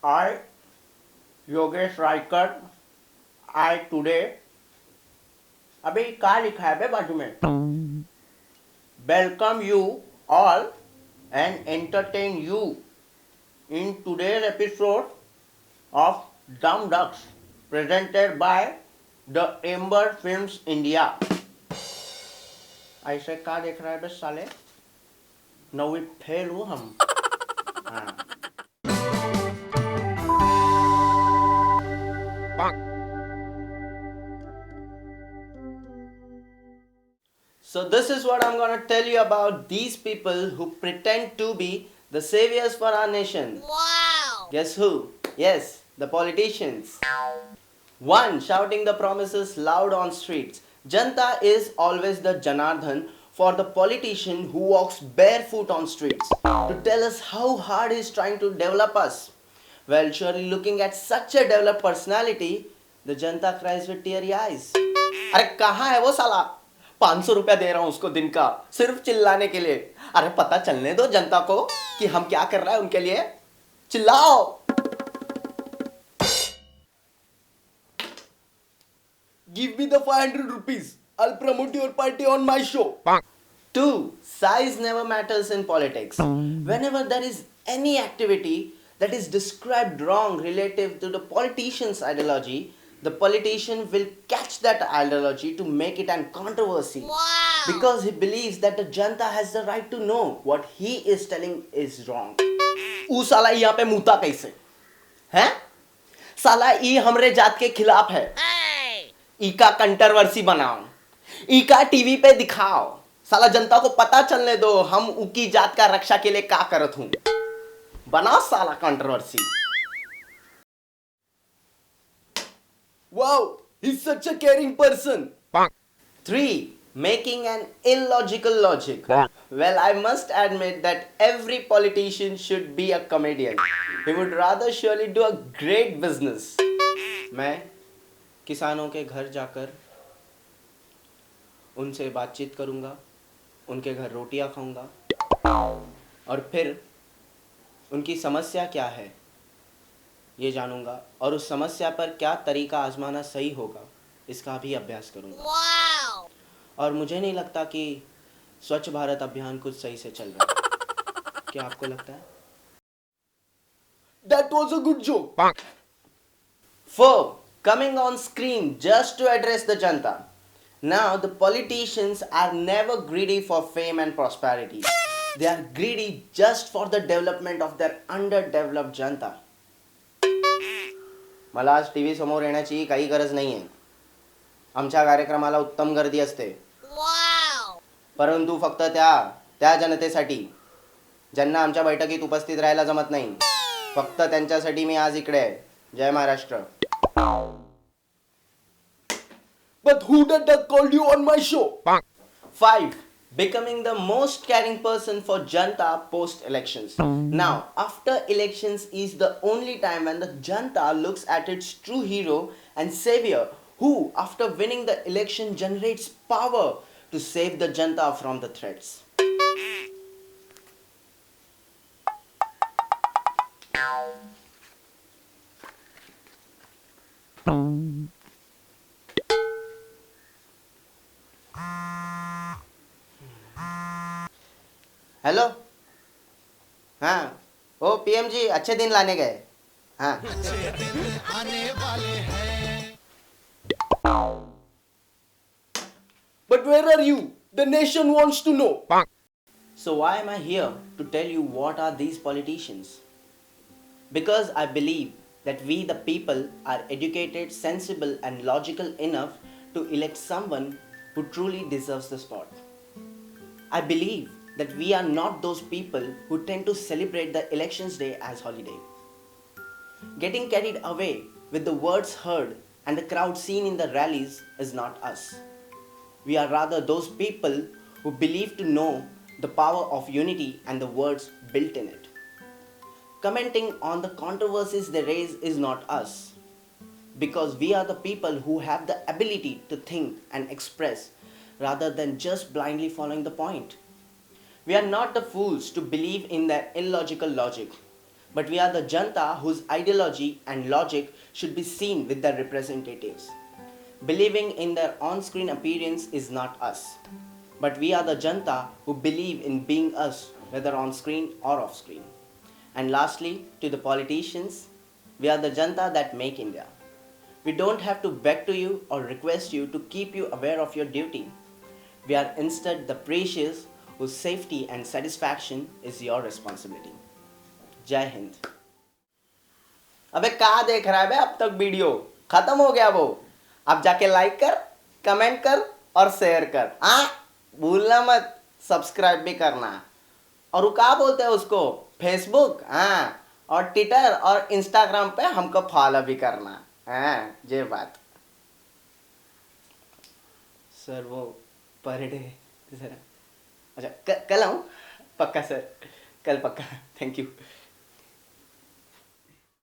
I, Yogesh Raikar, I today अबे क्या लिखा है बे बाजू में welcome you all and entertain you in today's episode of Dumb Ducks presented by the Amber Films India. ऐसे क्या देख रहा है बे साले नवी फेल हूँ हम हाँ So this is what I'm gonna tell you about these people who pretend to be the saviors for our nation. Wow! Guess who? Yes, the politicians. One shouting the promises loud on streets. Janta is always the Janardhan for the politician who walks barefoot on streets to tell us how hard he's trying to develop us. Well, surely looking at such a developed personality, the Janta cries with teary eyes. अरे कहाँ है वो साला 500 रुपया दे रहा हूं उसको दिन का सिर्फ चिल्लाने के लिए अरे पता चलने दो जनता को कि हम क्या कर रहे हैं उनके लिए चिल्लाओ Give me the 500 rupees. I'll promote your party on my show. 2. Size never matters in politics. Whenever there is any activity that is described wrong relative to the politician's ideology, the politician will catch that ideology to make it an controversy. Wow. Because he believes that the janta has the right to know what he is telling is wrong. ऊ साला यहाँ पे मुता कैसे हैं साला ई हमरे जात के खिलाफ है ईका कंट्रोवर्सी बनाओ ईका टीवी पे दिखाओ साला जनता को पता चलने दो हम उकी जात का रक्षा के लिए क्या करत हूं बनाओ साला controversy wow he is such a caring person 3 making an illogical logic well I must admit that every politician should be a comedian he would rather surely do a great business मैं किसानों के घर जाकर उनसे बातचीत करूंगा उनके घर रोटियां खाऊंगा और फिर उनकी समस्या क्या है ये जानूंगा और उस समस्या पर क्या तरीका आजमाना सही होगा इसका भी अभ्यास करूंगा और मुझे नहीं लगता कि स्वच्छ भारत अभियान कुछ सही से चल रहा है क्या आपको लगता है That was a good joke. 4. Coming on screen just to address the janta. Now the politicians are never greedy for fame and prosperity. They are greedy just for the development of their underdeveloped janta. मला आज TV समोर येण्याची काही गरज नाहीये आमच्या कार्यक्रमाला उत्तम गर्दी असते परंतु फक्त त्या जनतेसाठी ज्यांना आमच्या बैठकीत उपस्थित राहायला जमत नाही फक्त त्यांच्यासाठी मी आज इकडे आहे जय Maharashtra But who the duck called you on my show? 5. Becoming the most caring person for Janta post-elections. Now, after elections is the only time when the Janta looks at its true hero and savior who, after winning the election, generates power to save the Janta from the threats. Hello हाँ ओ PM जी अच्छे दिन लाने गए हाँ अच्छे दिन आने वाले हैं But where are you? The nation wants to know. So why am I here to tell you what are these politicians? Because I believe that we the people are educated, sensible and logical enough to elect someone who truly deserves the spot. I believe that we are not those people who tend to celebrate the elections day as holiday. Getting carried away with the words heard and the crowd seen in the rallies is not us. We are rather those people who believe to know the power of unity and the words built in it. Commenting on the controversies they raise is not us, because we are the people who have the ability to think and express rather than just blindly following the point. We are not the fools to believe in their illogical logic. but we are the janta whose ideology and logic should be seen with their representatives. Believing in their on-screen appearance is not us, but we are the janta who believe in being us, whether on screen or off screen. And lastly, to the politicians, we are the janta that make India. We don't have to beg to you or request you to keep you aware of your duty. We are instead the precious whose safety and satisfaction is your responsibility. जय हिंद। अबे कहा देख रहा है बे, अब तक video खत्म हो गया वो। अब जाके लाइक कर, कमेंट कर और शेयर कर। हाँ, भूलना मत सब्सक्राइब भी करना। और वो क्या बोलते हैं उसको, फेसबुक, हाँ, और ट्विटर और इंस्टाग्राम पे हमको फॉलो भी करना। हाँ, ये बात। सर वो पर डे जरा, अच्छा कल आऊँ पक्का सर, कल पक्का। Thank you.